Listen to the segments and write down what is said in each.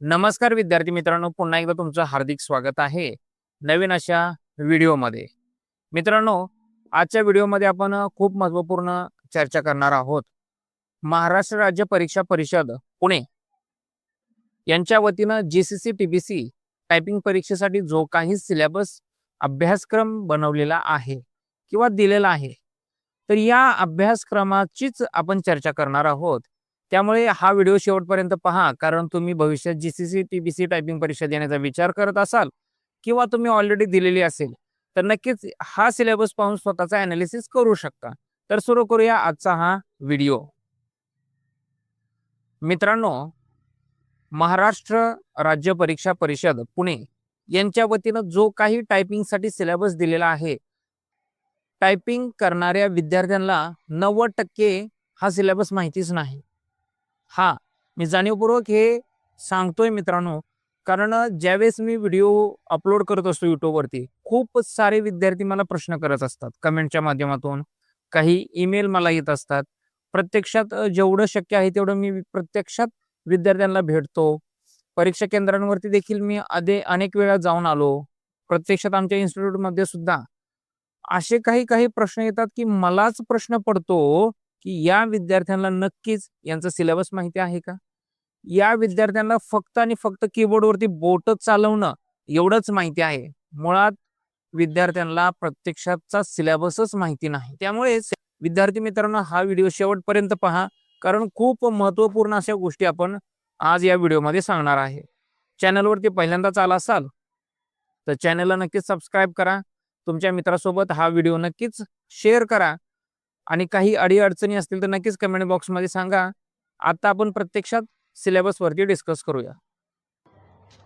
नमस्कार विद्यार्थी मित्रांनो, पुन्हा एकदा तुमचं हार्दिक स्वागत आहे नवीन अशा व्हिडिओमध्ये. मित्रांनो, आजच्या व्हिडिओमध्ये आपण खूप महत्त्वपूर्ण चर्चा करणार आहोत. महाराष्ट्र राज्य परीक्षा परिषद पुणे यांच्या वतीनं जीसीसी टीबीसी टायपिंग परीक्षेसाठी जो काही सिलेबस अभ्यासक्रम बनवलेला आहे किंवा दिलेला आहे, तर या अभ्यासक्रमाचीच आपण चर्चा करणार आहोत. त्यामुळे हा व्हिडिओ शेवटपर्यंत पहा, कारण तुम्ही भविष्यात जीसीसी टीबीसी टायपिंग परीक्षा देण्याचा विचार करत असाल किंवा तुम्ही ऑलरेडी दिलेली असेल, तर नक्कीच हा सिलेबस पाहून स्वतःचा ॲनालिसिस करू शकता. तर सुरू करूया आजचा हा व्हिडिओ. मित्रांनो, महाराष्ट्र राज्य परीक्षा परिषद पुणे यांच्या वतीनं जो काही टायपिंगसाठी सिलेबस दिलेला आहे, टायपिंग करणाऱ्या विद्यार्थ्यांना 90% हा सिलेबस माहितीच नाही. हा, मी जाणीवपूर्वक हे सांगतोय मित्रांनो, कारण ज्यावेळेस मी व्हिडिओ अपलोड करत असतो यूट्यूबवरती, खूप सारे विद्यार्थी मला प्रश्न करत असतात कमेंटच्या माध्यमातून, काही ईमेल मला येत असतात. प्रत्यक्षात जेवढं शक्य आहे तेवढं मी प्रत्यक्षात विद्यार्थ्यांना भेटतो. परीक्षा केंद्रांवरती देखील मी अनेक वेळा जाऊन आलो. प्रत्यक्षात आमच्या इन्स्टिट्यूटमध्ये सुद्धा असे काही काही प्रश्न येतात की मलाच प्रश्न पडतो की या विद्यार्थ्यांना नक्कीच यांचा सिलेबस माहिती आहे का? या विद्यार्थ्यांना फक्त आणि फक्त कीबोर्डवरती बोट चालवणं एवढंच माहिती आहे. मुळात विद्यार्थ्यांना प्रत्यक्षातचा सिलेबसच माहिती नाही. त्यामुळे विद्यार्थी मित्रांनो, हा व्हिडिओ शेवटपर्यंत पहा, कारण खूप महत्त्वपूर्ण अशा गोष्टी आपण आज या व्हिडिओमध्ये सांगणार आहे. चॅनलवरती पहिल्यांदाच आला असाल तर चॅनलला नक्कीच सबस्क्राईब करा. तुमच्या मित्रासोबत हा व्हिडिओ नक्कीच शेअर करा आणि काही अडीअडचणी असतील तर नक्कीच कमेंट बॉक्समध्ये सांगा. आता आपण प्रत्यक्षात सिलेबसवरती डिस्कस करूया.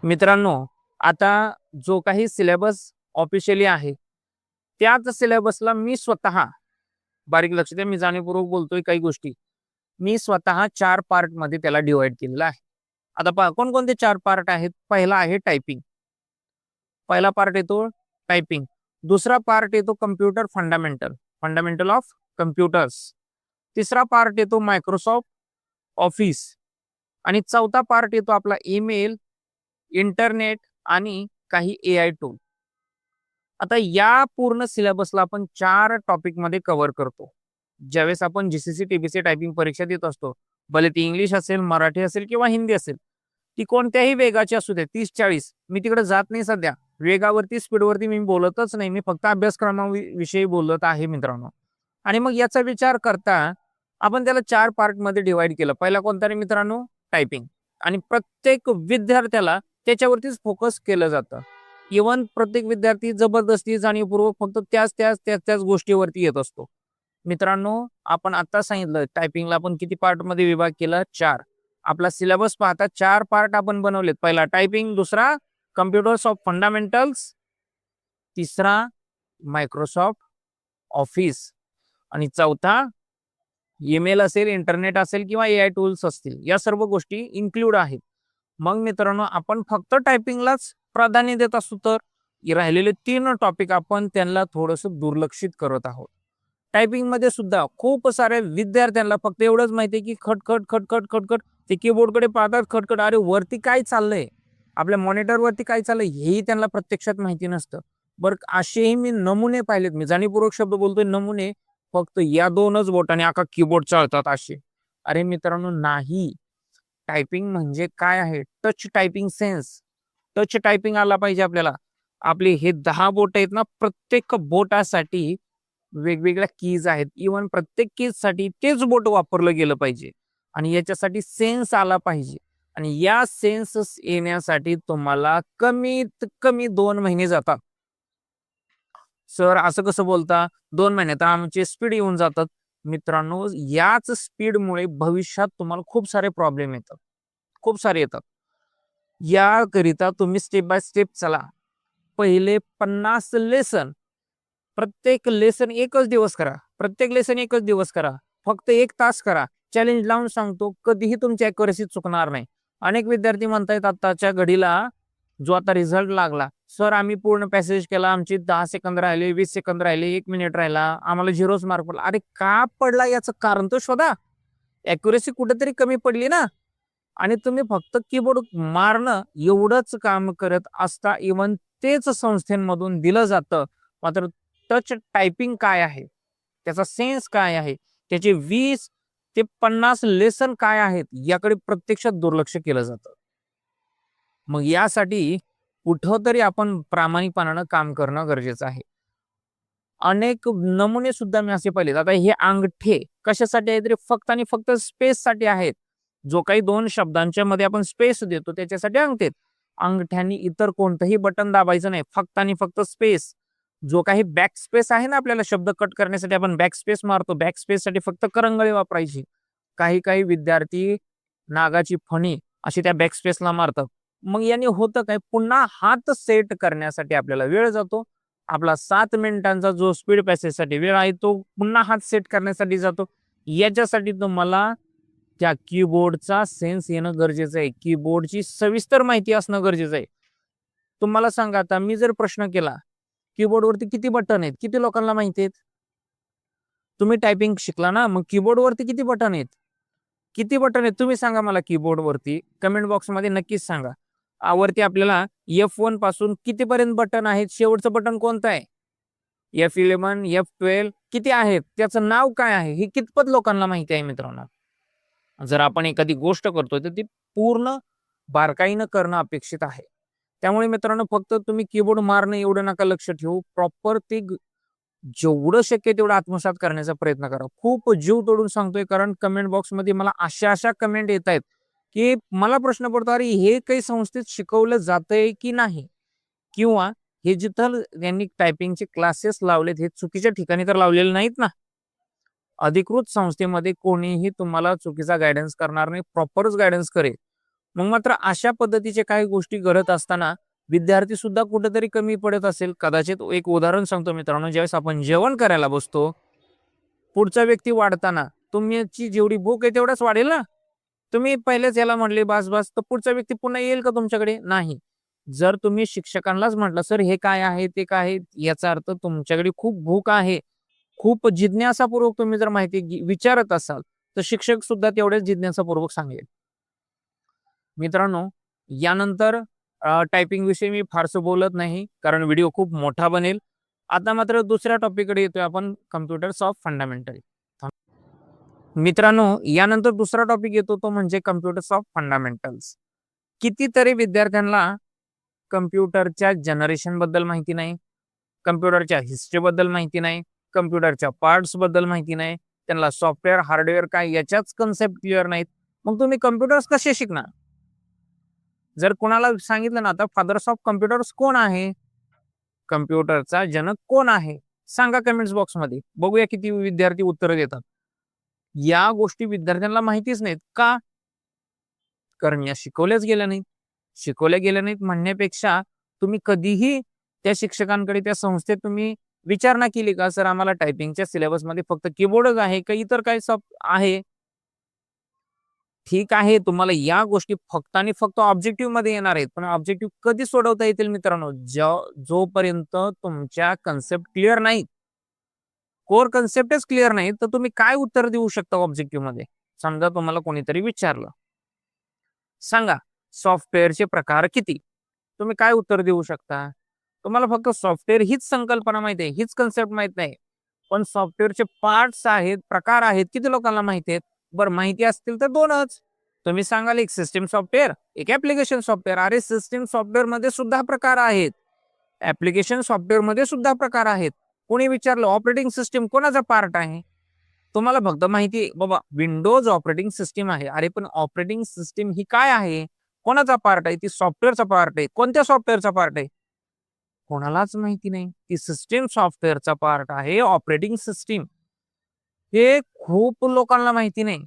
मित्रांनो, आता जो काही सिलेबस ऑफिशियली आहे, त्याच सिलेबसला मी स्वतः, बारीक लक्ष द्या, मी जाणीवपूर्वक बोलतोय काही गोष्टी, मी स्वतः 4 पार्टमध्ये त्याला डिवाइड केलेला आहे. आता पहा कोणकोणते 4 पार्ट आहेत. पहिला आहे टायपिंग. पहिला पार्ट येतो टायपिंग. दुसरा पार्ट येतो computer fundamental, fundamental of computers. तिसरा पार्ट येतो मायक्रोसॉफ्ट ऑफिस आणि चौथा पार्ट येतो आपला ईमेल, इंटरनेट आणि काही AI टूल. आता या पूर्ण सिलेबसला आपण 4 टॉपिकमध्ये कव्हर करतो. ज्यावेळेस आपण जीसीसी टीबीसी टायपिंग परीक्षा देत असतो, भले ती इंग्लिश असेल, मराठी असेल किंवा हिंदी असेल, ती कोणत्याही वेगाची असू दे, 30-40, मी तिकडे जात नाही सध्या. वेगावरती स्पीडवरती मी बोलतच नाही. मी फक्त अभ्यासक्रमाविषयी बोलत आहे मित्रांनो. आणि मग याचा विचार करता आपण त्याला 4 पार्टमध्ये डिवाइड केलं. पहिला कोणता रे मित्रांनो? टायपिंग. आणि प्रत्येक विद्यार्थ्याला त्याच्यावरतीच फोकस केलं जातं. इव्हन प्रत्येक विद्यार्थी जबरदस्ती जाणीवपूर्वक फक्त त्याच गोष्टीवरती येत असतो. मित्रांनो, आपण आता सांगितलं टायपिंगला आपण किती पार्टमध्ये विभाग केला? 4. आपला सिलेबस पाहता 4 पार्ट आपण बनवलेत. पहिला टायपिंग, दुसरा कम्प्युटर्स ऑफ फंडामेंटल्स, तिसरा मायक्रोसॉफ्ट ऑफिस आणि चौथा ईमेल असेल, इंटरनेट असेल किंवा AI टूल्स असतील. या सर्व गोष्टी इन्क्लूड आहेत. मग मित्रांनो, आपण फक्त टायपिंगलाच प्राधान्य देत असू तर राहिलेले 3 टॉपिक आपण त्यांना थोडंसं दुर्लक्षित करत आहोत. टायपिंगमध्ये सुद्धा खूप साऱ्या विद्यार्थ्यांना फक्त एवढंच माहिती आहे की खटखट खटखट खटखट ते कीबोर्डकडे पाहतात, खटखट, अरे वरती काय चाललंय, आपल्या मॉनिटरवरती काय चाललंय हेही त्यांना प्रत्यक्षात माहिती नसतं. बरं, असेही मी नमुने पाहिलेत. मी जाणीवपूर्वक शब्द बोलतोय, नमुने. फक्त या 2च बोटाने अख्खा कीबोर्ड चालतात असे. अरे मित्रांनो, नाही. टायपिंग म्हणजे काय आहे? Touch typing sense. Touch typing आला पाहिजे आपल्याला. आपले हे 10 बोट आहेत ना, प्रत्येक बोटासाठी वेगवेगळ्या कीज आहेत. इव्हन प्रत्येक कीजसाठी तेच बोट वापरलं गेलं पाहिजे आणि याच्यासाठी सेन्स आला पाहिजे. आणि या सेन्स येण्यासाठी तुम्हाला कमीत कमी 2 महिने जातात. सर असं कसं बोलता? 2 महिन्यात आमची स्पीड येऊन जातात. मित्रांनो, याच स्पीडमुळे भविष्यात तुम्हाला खूप सारे प्रॉब्लेम येतात. खूप सारे येतात. याकरिता तुम्ही स्टेप बाय स्टेप चला. पहिले 50 लेसन, प्रत्येक लेसन एकच दिवस करा. प्रत्येक लेसन एकच दिवस करा. फक्त 1 तास करा. चॅलेंज लावून सांगतो, कधीही तुमची ॲक्युरसी चुकणार नाही. अनेक विद्यार्थी म्हणतायत आत्ताच्या घडीला, जो आता रिझल्ट लागला, सर आम्ही पूर्ण पॅसेज केला, आमची 10 सेकंद राहिले, 20 सेकंद राहिले, 1 मिनिट राहिला, आम्हाला 0च मार्क पडला. अरे का पडला याचं कारण तर शोधा. ॲक्युरसी कुठेतरी कमी पडली ना. आणि तुम्ही फक्त कीबोर्ड मारणं एवढंच काम करत असता. इव्हन तेच संस्थेमधून दिलं जातं. मात्र टच टायपिंग काय आहे, त्याचा सेन्स काय आहे, त्याचे 20 ते 50 लेसन काय आहेत, याकडे प्रत्यक्षात दुर्लक्ष केलं जातं. मग यासाठी कुठंतरी आपण प्रामाणिकपणानं काम करणं गरजेचं आहे. अनेक नमुने सुद्धा मी असे पाहिलेत. आता हे अंगठे कशासाठी आहेत रे? फक्त आणि फक्त स्पेससाठी आहेत. जो काही 2 शब्दांच्या मध्ये आपण स्पेस देतो त्याच्यासाठी अंगठे आहेत. अंगठ्यानी इतर कोणतंही बटन दाबायचं नाही. फक्त आणि फक्त स्पेस. जो काही बॅक स्पेस आहे ना, आपल्याला शब्द कट करण्यासाठी आपण बॅक स्पेस मारतो. बॅक स्पेससाठी फक्त करंगळी वापरायची. काही काही विद्यार्थी नागाची फणी अशी त्या बॅक स्पेसला मारतात. मग याने होतं काय? पुन्हा हात सेट करण्यासाठी आपल्याला वेळ जातो. आपला 7 मिनिटांचा जो स्पीड पॅसेजसाठी वेळ आहे तो पुन्हा हात सेट करण्यासाठी जातो. याच्यासाठी तुम्हाला त्या कीबोर्डचा सेन्स येणं गरजेचं आहे. कीबोर्डची सविस्तर माहिती असणं गरजेचं आहे. तुम्हाला सांगा, आता मी जर प्रश्न केला, कीबोर्डवरती किती बटन आहेत? किती लोकांना माहिती आहेत? तुम्ही टायपिंग शिकला ना, मग कीबोर्डवरती किती बटन आहेत? किती बटन आहेत तुम्ही सांगा मला कीबोर्डवरती. कमेंट बॉक्समध्ये नक्कीच सांगा. वरती आपल्याला F1 पासून कितीपर्यंत बटन आहेत? शेवटचं बटन कोणतं आहे? F11, F12 किती आहेत? त्याचं नाव काय आहे? हे कितपत लोकांना माहिती आहे मित्रांनो? जर आपण एखादी गोष्ट करतोय तर ती पूर्ण बारकाईनं करणं अपेक्षित आहे. त्यामुळे मित्रांनो, फक्त तुम्ही कीबोर्ड मारणं एवढं नका लक्ष ठेवू. प्रॉपर ते जेवढं शक्य तेवढं आत्मसात करण्याचा प्रयत्न करा. खूप जीव तोडून सांगतोय, कारण कमेंट बॉक्समध्ये मला अशा कमेंट येत आहेत, की मला प्रश्न पडतो, अरे हे काही संस्थेत शिकवलं जातंय की नाही? किंवा हे जिथं त्यांनी टायपिंगचे क्लासेस लावलेत, हे चुकीच्या ठिकाणी तर लावलेले नाहीत ना? अधिकृत संस्थेमध्ये कोणीही तुम्हाला चुकीचा गायडन्स करणार नाही, प्रॉपरच गायडन्स करेल. मग मात्र अशा पद्धतीचे काही गोष्टी घडत असताना विद्यार्थी सुद्धा कुठेतरी कमी पडत असेल. कदाचित एक उदाहरण सांगतो मित्रांनो, ज्यावेळेस आपण जेवण करायला बसतो, पुढचा व्यक्ती वाढताना तुमची जेवढी भूक आहे तेवढाच वाढेल ना. तुम्ही पहिलेच याला म्हणले बास बास, तर पुढचा व्यक्ती पुन्हा येईल का तुमच्याकडे? नाही. जर तुम्ही शिक्षकांनाच म्हटलं, सर हे काय आहे, ते काय आहे, याचा अर्थ तुमच्याकडे खूप भूक आहे, खूप जिज्ञासापूर्वक तुम्ही जर माहिती विचारत असाल, तर शिक्षक सुद्धा तेवढेच जिज्ञासापूर्वक सांगेल. मित्रांनो, यानंतर टायपिंग विषयी मी फारसं बोलत नाही, कारण व्हिडिओ खूप मोठा बनेल. आता मात्र दुसऱ्या टॉपिककडे येतोय आपण, कम्प्युटर्स ऑफ फंडामेंटल. मित्रांनो, यानंतर दुसरा टॉपिक येतो तो म्हणजे कम्प्युटर्स ऑफ फंडामेंटल्स. कितीतरी विद्यार्थ्यांना कम्प्युटरच्या जनरेशन बद्दल माहिती नाही, कम्प्युटरच्या हिस्ट्री बद्दल माहिती नाही, कम्प्युटरच्या पार्ट्स बद्दल माहिती नाही, त्यांना सॉफ्टवेअर हार्डवेअर काय याच्याच कन्सेप्ट क्लिअर नाहीत. मग तुम्ही कम्प्युटर्स कसे शिकणार? जर कोणाला सांगितलं ना, आता फादर्स ऑफ कम्प्युटर्स कोण आहे, कम्प्युटरचा जनक कोण आहे, सांगा कमेंट्स बॉक्समध्ये. बघूया किती विद्यार्थी उत्तर देतात. या गोष्टी विद्यार्थ्यांना माहितीच नाहीत. का? कारण या शिकवल्याच गेल्या नाहीत. शिकवल्या गेल्या नाहीत म्हणण्यापेक्षा तुम्ही कधीही त्या शिक्षकांकडे, त्या संस्थेत तुम्ही विचारणा केली का, सर आम्हाला टायपिंगच्या सिलेबसमध्ये फक्त कीबोर्डच आहे का इतर काही आहे? ठीक आहे, तुम्हाला या गोष्टी फक्त आणि फक्त ऑब्जेक्टिव्ह मध्ये येणार आहेत, पण ऑब्जेक्टिव्ह कधी सोडवता येतील मित्रांनो? जोपर्यंत तुमच्या कन्सेप्ट क्लिअर नाही, कोर कन्सेप्टच क्लिअर नाही, तर तुम्ही काय उत्तर देऊ शकता ऑब्जेक्टिव्ह मध्ये? समजा तुम्हाला कोणीतरी विचारलं, सांगा सॉफ्टवेअरचे प्रकार किती? तुम्ही काय उत्तर देऊ शकता? तुम्हाला फक्त सॉफ्टवेअर हीच संकल्पना माहिती आहे, हीच कन्सेप्ट माहित नाही. पण सॉफ्टवेअरचे पार्ट्स आहेत, प्रकार आहेत, किती लोकांना माहिती आहेत? बरं, माहिती असतील तर 2च. तुम्ही सांगाल एक सिस्टीम सॉफ्टवेअर, एक ऍप्लिकेशन सॉफ्टवेअर. अरे सिस्टीम सॉफ्टवेअर मध्ये सुद्धा प्रकार आहेत, ऍप्लिकेशन सॉफ्टवेअर मध्ये सुद्धा प्रकार आहेत. कोणी विचारलं ऑपरेटिंग सिस्टीम कोणाचा पार्ट आहे? तुम्हाला फक्त माहिती बाबा विंडोज ऑपरेटिंग सिस्टीम आहे. अरे पण ऑपरेटिंग सिस्टीम ही काय आहे, कोणाचा पार्ट आहे? ती सॉफ्टवेअरचा पार्ट आहे. कोणत्या सॉफ्टवेअरचा पार्ट आहे? कोणालाच माहिती नाही. ती सिस्टीम सॉफ्टवेअरचा पार्ट आहे, ऑपरेटिंग सिस्टीम. हे खूप लोकांना माहिती नाही.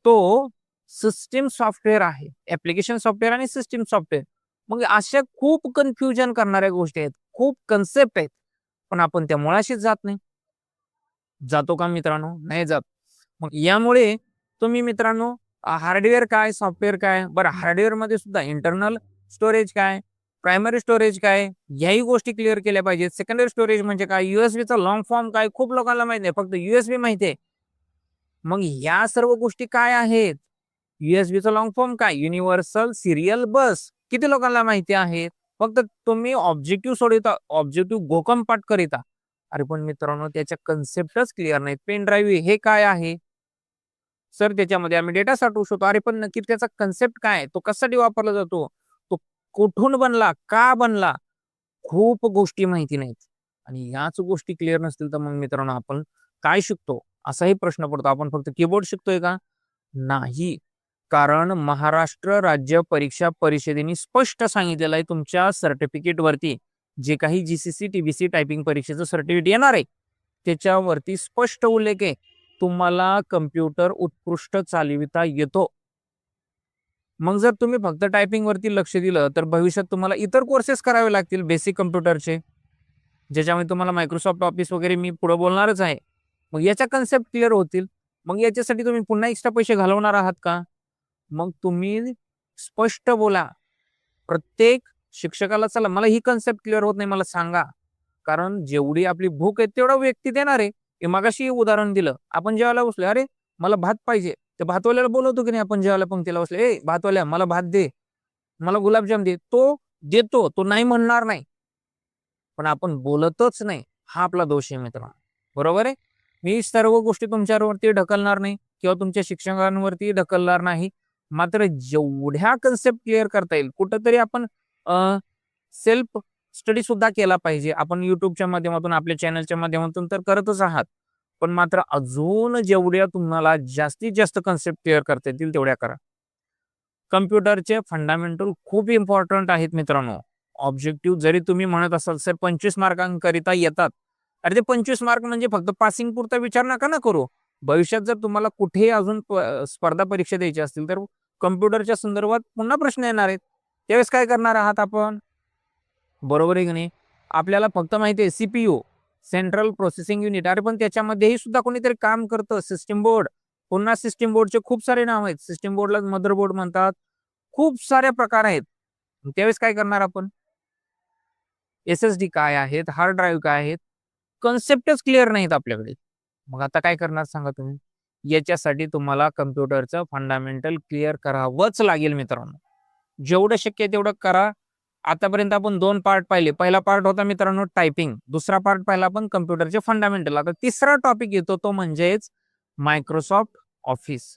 तो सिस्टीम सॉफ्टवेअर आहे, ऍप्लिकेशन सॉफ्टवेअर आणि सिस्टीम सॉफ्टवेअर. मग अशा खूप कन्फ्युजन करणाऱ्या गोष्टी आहेत, खूप कन्सेप्ट आहेत, पण आपण त्या मुळाशीच जात नाही. जातो का मित्रांनो? नाही जात. मग यामुळे तुम्ही मित्रांनो, हार्डवेअर काय, सॉफ्टवेअर काय, बरं हार्डवेअर मध्ये सुद्धा इंटरनल स्टोरेज काय, प्रायमरी स्टोरेज काय, याही गोष्टी क्लिअर केल्या पाहिजेत. सेकंडरी स्टोरेज म्हणजे काय, यूएसबीचा लॉंग फॉर्म काय, खूप लोकांना माहिती आहे, फक्त यूएसबी माहिती आहे. मग या सर्व गोष्टी काय आहेत? USB लॉंग फॉर्म काय? युनिव्हर्सल सिरियल बस. किती लोकांना माहिती आहे? फक्त तुम्ही ऑब्जेक्टिव्ह सोडवता, ऑब्जेक्टिव्ह घोकम पाठ करीता. अरे पण मित्रांनो त्याच्या कन्सेप्टच क्लिअर नाहीत. पेन ड्राईव्ह हे काय आहे? सर त्याच्यामध्ये आम्ही डेटा साठवू शकतो. अरे पण नक्की त्याचा कन्सेप्ट काय आहे? तो कशासाठी वापरला जातो? तो कुठून बनला? का बनला? खूप गोष्टी माहिती नाहीत. आणि याच गोष्टी क्लिअर नसतील तर मग मित्रांनो आपण काय शिकतो? असाही प्रश्न पडतो. आपण फक्त कीबोर्ड शिकतोय का? नाही. कारण महाराष्ट्र राज्य परीक्षा परिषदेने स्पष्ट सांगितलेलं आहे तुमच्या सर्टिफिकेटवरती जे काही जीसीसी, टीबीसी टायपिंग परीक्षेचं सर्टिफिकेट येणार आहे, त्याच्यावरती स्पष्ट उल्लेख आहे, तुम्हाला कम्प्युटर उत्कृष्ट चालविता येतो. मग जर तुम्ही फक्त टायपिंगवरती लक्ष दिलं, तर भविष्यात तुम्हाला इतर कोर्सेस करावे लागतील बेसिक कम्प्युटरचे, ज्याच्यामध्ये तुम्हाला मायक्रोसॉफ्ट ऑफिस वगैरे मी पुढे बोलणारच आहे. मग याच्या कन्सेप्ट क्लिअर होतील. मग याच्यासाठी तुम्ही पुन्हा एक्स्ट्रा पैसे घालवणार आहात का? मग तुम्ही स्पष्ट बोला. प्रत्येक शिक्षकाला चला मला ही कन्सेप्ट क्लिअर होत नाही मला सांगा. कारण जेवढी आपली भूक आहे तेवढा व्यक्ती देणार आहे. हे मगाशी उदाहरण दिलं. आपण जेवायला बसलो, "अरे मला भात पाहिजे." त्या भातवाल्याला बोलवतो की नाही आपण जेवायला पंक्तीला बसलो, "ए भातवाल्या मला भात दे, मला गुलाबजाम दे." तो देतो, तो नाही म्हणणार नाही. पण आपण बोलतच नाही. हा आपला दोष आहे मित्रांनो. बरोबर आहे? मी सर्व गोष्टी तुमच्यावरती ढकलणार नाही किंवा तुमच्या शिक्षकांवरती ढकलणार नाही. मात्र जेवढ्या कन्सेप्ट क्लिअर करता येईल कुठेतरी आपण सेल्फ स्टडी सुद्धा केला पाहिजे. आपण YouTubeच्या माध्यमातून, आपल्या चॅनलच्या माध्यमातून तर करतच आहात. पण मात्र अजून जेवढ्या तुम्हाला जास्तीत जास्त कन्सेप्ट क्लिअर करता येतील तेवढ्या करा. कम्प्युटरचे फंडामेंटल खूप इम्पॉर्टंट आहेत मित्रांनो. ऑब्जेक्टिव्ह जरी तुम्ही म्हणत असाल सर 25 मार्कांकरिता येतात. अरे ते 25 मार्क म्हणजे फक्त पासिंग पुरता विचार नका ना करू. भविष्यात जर तुम्हाला कुठेही अजून स्पर्धा परीक्षा द्यायची असतील तर कम्प्युटरच्या संदर्भात पुन्हा प्रश्न येणार आहेत. त्यावेळेस काय करणार आहात आपण? बरोबर आहे की नाही? आपल्याला फक्त माहिती आहे सीपीयू, सेंट्रल प्रोसेसिंग युनिट. अरे पण त्याच्यामध्येही सुद्धा कोणीतरी काम करतं. System board. पुन्हा सिस्टम बोर्डचे खूप सारे नाव आहेत. सिस्टम बोर्डला मदरबोर्ड म्हणतात. खूप सारे प्रकार आहेत. त्यावेळेस काय करणार आपण? SSD काय आहेत? हार्ड ड्राईव्ह काय आहेत? कन्सेप्टच क्लिअर नाहीत आपल्याकडे. मग आता काय करणार सांगा तुम्ही? याच्यासाठी तुम्हाला कम्प्युटरचं फंडामेंटल क्लिअर करावंच लागेल मित्रांनो. जेवढं शक्य आहे तेवढं करा. आतापर्यंत आपण 2 पार्ट पाहिले. पहिला पार्ट होता मित्रांनो टायपिंग. दुसरा पार्ट पाहिला आपण कम्प्युटरचे फंडामेंटल. आता तिसरा टॉपिक येतो तो म्हणजेच मायक्रोसॉफ्ट ऑफिस.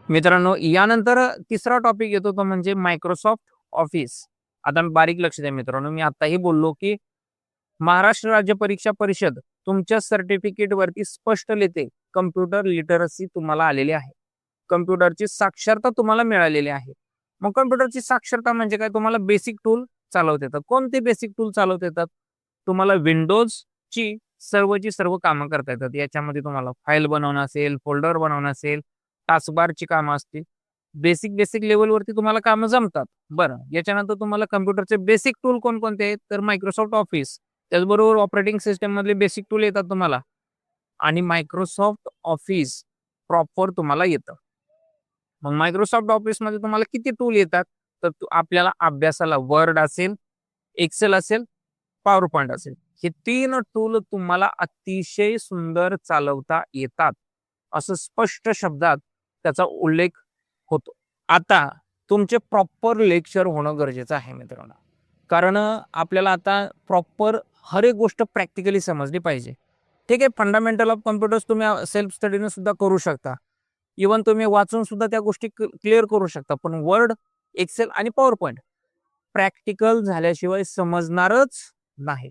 मित्रांनो यानंतर तिसरा टॉपिक येतो तो म्हणजे मायक्रोसॉफ्ट ऑफिस. आता बारीक लक्ष द्या मित्रांनो. मी आताही बोललो की महाराष्ट्र राज्य परीक्षा परिषद तुमच्या सर्टिफिकेटवरती स्पष्ट लिहिते कम्प्युटर लिटरसी तुम्हाला आलेली आहे. कम्प्युटरची साक्षरता तुम्हाला मिळालेली आहे. मग कम्प्युटरची साक्षरता म्हणजे काय? तुम्हाला बेसिक टूल चालवता येतात. कोणते बेसिक टूल चालवता येतात? तुम्हाला विंडोजची सर्वची सर्व कामं करता येतात. याच्यामध्ये तुम्हाला फाईल बनवणं असेल, फोल्डर बनवणं असेल, टास्कबारची कामं असतील. बेसिक लेव्हलवरती तुम्हाला कामं जमतात. बरं, याच्यानंतर तुम्हाला कम्प्युटरचे बेसिक टूल कोणकोणते आहेत? तर मायक्रोसॉफ्ट ऑफिस. त्याचबरोबर ऑपरेटिंग सिस्टम मधले बेसिक टूल येतात तुम्हाला आणि मायक्रोसॉफ्ट ऑफिस प्रॉपर तुम्हाला येतं. मग मायक्रोसॉफ्ट ऑफिसमध्ये तुम्हाला किती टूल येतात? तर आपल्याला अभ्यासाला वर्ड असेल, एक्सेल असेल, पॉवर पॉइंट असेल. हे 3 टूल तुम्हाला अतिशय सुंदर चालवता येतात. असं स्पष्ट शब्दात त्याचा उल्लेख होतो. आता तुमचे प्रॉपर लेक्चर होणं गरजेचं आहे मित्रांनो. कारण आपल्याला आता प्रॉपर हर एक गोष्ट प्रॅक्टिकली समजली पाहिजे. ठीक आहे, फंडामेंटल ऑफ कम्प्युटर्स तुम्ही सेल्फ स्टडीने सुद्धा करू शकता. इव्हन तुम्ही वाचून सुद्धा त्या गोष्टी क्लिअर करू शकता. पण वर्ड, एक्सेल आणि पॉवर पॉइंट प्रॅक्टिकल झाल्याशिवाय समजणारच नाही.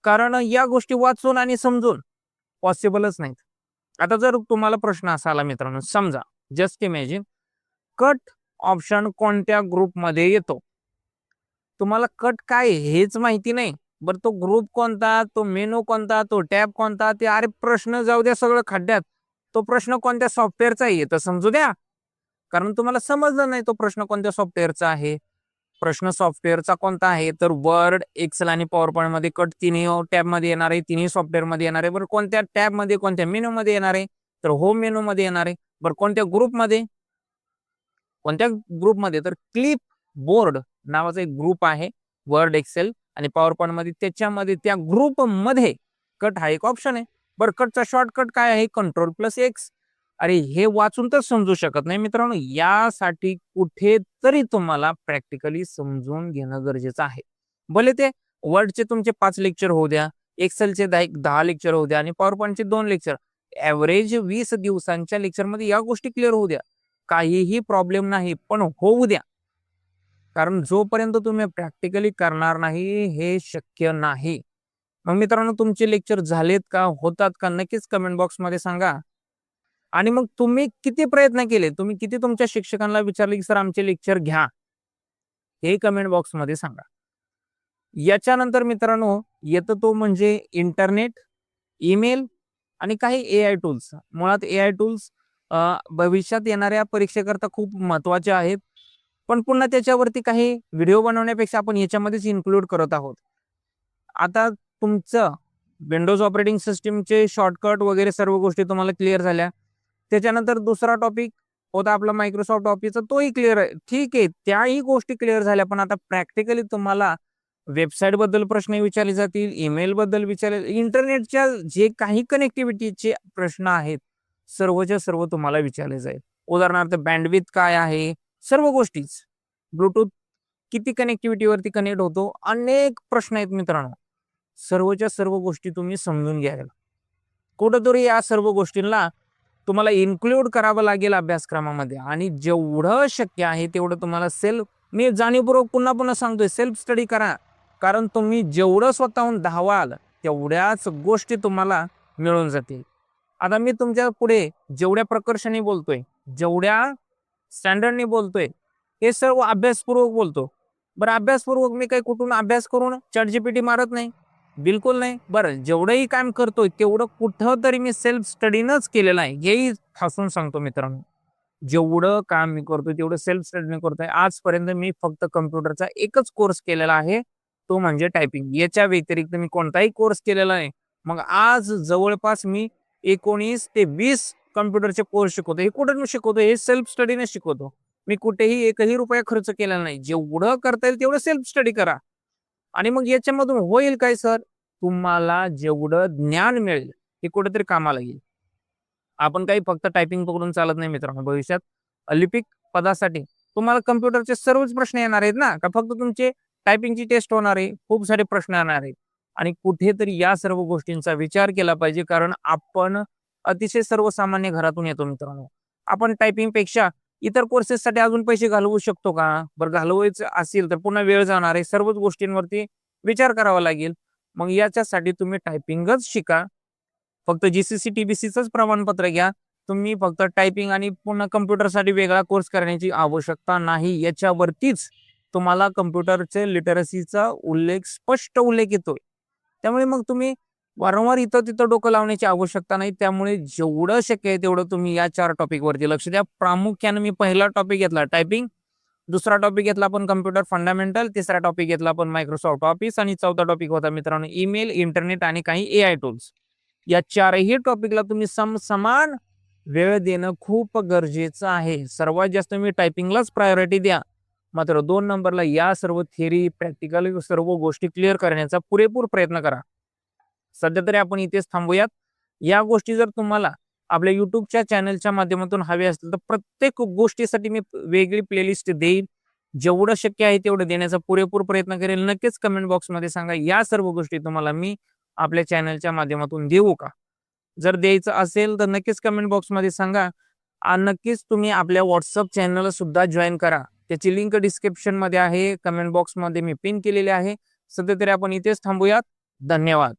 कारण या गोष्टी वाचून आणि समजून पॉसिबलच नाहीत. आता जर तुम्हाला प्रश्न असा आला मित्रांनो, समजा जस्ट इमॅजिन कट ऑप्शन कोणत्या ग्रुपमध्ये येतो? तुम्हाला कट काय हेच माहिती नाही. बरं तो ग्रुप कोणता, तो मेनू कोणता, तो टॅब कोणता, ते अरे प्रश्न जाऊ द्या सगळं खड्ड्यात. तो प्रश्न कोणत्या सॉफ्टवेअरचा आहे तर समजू द्या. कारण तुम्हाला समजलं नाही तो प्रश्न कोणत्या सॉफ्टवेअरचा आहे. प्रश्न सॉफ्टवेअरचा कोणता आहे तर वर्ड, एक्सेल आणि पॉवर पॉईंट मध्ये कट तिन्ही टॅबमध्ये येणार आहे, तिन्ही सॉफ्टवेअरमध्ये येणार आहे. बरं कोणत्या टॅबमध्ये, कोणत्या मेनूमध्ये येणार आहे तर होम मेनूमध्ये येणार आहे. बरं कोणत्या ग्रुपमध्ये, कोणत्या ग्रुपमध्ये तर क्लिप बोर्ड नावाचा एक ग्रुप आहे वर्ड, एक्सेल आणि पॉवर पॉईंट मध्ये. त्याच्यामध्ये त्या ग्रुपमध्ये कट हा एक ऑप्शन आहे. बरं कटचा शॉर्टकट काय आहे? Control plus x. अरे हे वाचून तर समजू शकत नाही मित्रांनो. यासाठी कुठेतरी तुम्हाला प्रॅक्टिकली समजून घेणं गरजेचं आहे. भले ते वर्डचे तुमचे 5 लेक्चर होऊ द्या, एक्सेलचे 10 लेक्चर होऊ द्या आणि पॉवर पॉईंटचे 2 लेक्चर. ॲव्हरेज 20 दिवसांच्या लेक्चरमध्ये या गोष्टी क्लिअर होऊ द्या. काहीही प्रॉब्लेम नाही, पण होऊ द्या. कारण जोपर्यंत तुम्ही प्रॅक्टिकली करणार नाही, हे शक्य नाही. मग मित्रांनो, तुमचे लेक्चर झालेत का, होतात का, नक्कीच कमेंट बॉक्समध्ये सांगा. आणि मग तुम्ही किती प्रयत्न केले, तुम्ही किती तुमच्या शिक्षकांना विचारले की सर आमचे लेक्चर घ्या, हे कमेंट बॉक्समध्ये सांगा. याच्यानंतर मित्रांनो येतो तो म्हणजे इंटरनेट, ईमेल आणि काही एआय टूल्स. मुळात एआय टूल्स भविष्यात येणाऱ्या परीक्षेकरता खूप महत्त्वाचे आहेत. पण पुन्हा त्याच्यावरती काही व्हिडिओ बनवण्यापेक्षा आपण याच्यामध्येच इन्क्लूड करत आहोत. आता तुमचं विंडोज ऑपरेटिंग सिस्टीमचे शॉर्टकट वगैरे सर्व गोष्टी तुम्हाला क्लिअर झाल्या. त्याच्यानंतर दुसरा टॉपिक होता आपला मायक्रोसॉफ्ट ऑफिसचा, तोही क्लिअर आहे. ठीक आहे, त्याही गोष्टी क्लिअर झाल्या. पण आता प्रॅक्टिकली तुम्हाला वेबसाईट बद्दल प्रश्न विचारले जातील, ईमेल बद्दल विचारले, इंटरनेटच्या जे काही कनेक्टिव्हिटीचे प्रश्न आहेत, सर्वच्या सर्व तुम्हाला विचारले जाईल. उदाहरणार्थ बँडविड्थ काय आहे, सर्व गोष्टीच. ब्लूटूथ किती कनेक्टिव्हिटीवरती कनेक्ट होतो, अनेक प्रश्न आहेत मित्रांनो. सर्वच्या सर्व गोष्टी तुम्ही समजून घ्यायला. कुठंतरी या सर्व गोष्टींना तुम्हाला इन्क्लूड करावं लागेल अभ्यासक्रमामध्ये आणि जेवढं शक्य आहे तेवढं तुम्हाला मी जाणीवपूर्वक पुन्हा पुन्हा सांगतोय, सेल्फ स्टडी करा. कारण तुम्ही जेवढं स्वतःहून धावाल तेवढ्याच गोष्टी तुम्हाला मिळून जातील. आता मी तुमच्या पुढे जेवढ्या प्रकर्षाने बोलतोय, जेवढ्या स्टँडर्डने बोलतोय, हे सर्व अभ्यासपूर्वक बोलतो. बरं, अभ्यासपूर्वक मी काही कुठून अभ्यास करून ChatGPT मारत नाही, बिलकुल नाही. बरं, जेवढंही काम करतोय तेवढं कुठं तरी मी सेल्फ स्टडीनंच केलेलं आहे, हेही ठासून सांगतो मित्रांनो. जेवढं काम मी करतोय तेवढं सेल्फ स्टडीने करतोय. आजपर्यंत मी फक्त कम्प्युटरचा एकच कोर्स केलेला आहे, तो म्हणजे टायपिंग. याच्या व्यतिरिक्त मी कोणताही कोर्स केलेला नाही. मग आज जवळपास मी 19 ते 20 कम्प्युटरचे कोर्स शिकवतो. हे कुठं मी शिकवतो, हे सेल्फ स्टडीने शिकवतो. मी कुठेही एकही रुपया खर्च केलेला नाही. जेवढं करता येईल तेवढं सेल्फ स्टडी करा. आणि मग याच्यामधून होईल काय सर, तुम्हाला जेवढं ज्ञान मिळेल ते कुठेतरी कामाला येईल. आपण काही फक्त टायपिंग पकडून चालत नाही मित्रांनो. भविष्यात लिपिक पदासाठी तुम्हाला कम्प्युटरचे सर्वच प्रश्न येणार आहेत ना, का फक्त तुमचे टायपिंगची टेस्ट होणार आहे, खूप सारे प्रश्न येणार आहेत. आणि कुठेतरी या सर्व गोष्टींचा विचार केला पाहिजे, कारण आपण अतिशय सर्वसामान्य घरातून येतो मित्रांनो. आपण टायपिंगपेक्षा इतर कोर्सेससाठी अजून पैसे घालवू शकतो का? बरं, घालवायचं असेल तर पुन्हा वेळ जाणार आहे. सर्वच गोष्टींवरती विचार करावा लागेल. मग याच्यासाठी तुम्ही टायपिंगच शिका. फक्त GCC TBCचंच प्रमाणपत्र घ्या. तुम्ही फक्त टायपिंग आणि पुन्हा कम्प्युटरसाठी वेगळा कोर्स करण्याची आवश्यकता नाही. याच्यावरतीच तुम्हाला कम्प्युटरचे लिटरसीचा स्पष्ट उल्लेख येतोय. त्यामुळे मग तुम्ही वारंवार इथं तिथं डोकं लावण्याची आवश्यकता नाही. त्यामुळे जेवढं शक्य आहे तेवढं तुम्ही या 4 टॉपिकवरती लक्ष द्या. प्रामुख्याने मी पहिला टॉपिक घेतला टायपिंग, दुसरा टॉपिक घेतला आपण कम्प्युटर फंडामेंटल, तिसरा टॉपिक घेतला आपण मायक्रोसॉफ्ट ऑफिस आणि चौथा टॉपिक होता मित्रांनो ईमेल, इंटरनेट आणि काही एआय टूल्स. या 4ही टॉपिकला तुम्ही समान वेळ देणं खूप गरजेचं आहे. सर्वात जास्त मी टायपिंगलाच प्रायोरिटी द्या. मात्र 2 नंबरला या सर्व थिअरी, प्रॅक्टिकल सर्व गोष्टी क्लिअर करण्याचा पुरेपूर प्रयत्न करा. सध्या तरी आपण इथेच थांबूयात. या गोष्टी जर तुम्हाला आपल्या युट्यूबच्या चॅनलच्या माध्यमातून हवे असतील तर प्रत्येक गोष्टीसाठी मी वेगळी प्लेलिस्ट देईन. जेवढं शक्य आहे तेवढं देण्याचा पुरेपूर प्रयत्न करेल. नक्कीच कमेंट बॉक्समध्ये सांगा, या सर्व गोष्टी तुम्हाला मी आपल्या चॅनलच्या माध्यमातून देऊ का? जर द्यायचं असेल तर नक्कीच कमेंट बॉक्समध्ये सांगा. आणि नक्कीच तुम्ही आपल्या व्हॉट्सअप चॅनलला सुद्धा जॉईन करा. त्याची लिंक डिस्क्रिप्शनमध्ये आहे, कमेंट बॉक्समध्ये मी पिन केलेली आहे. सध्या तरी आपण इथेच थांबूयात. धन्यवाद.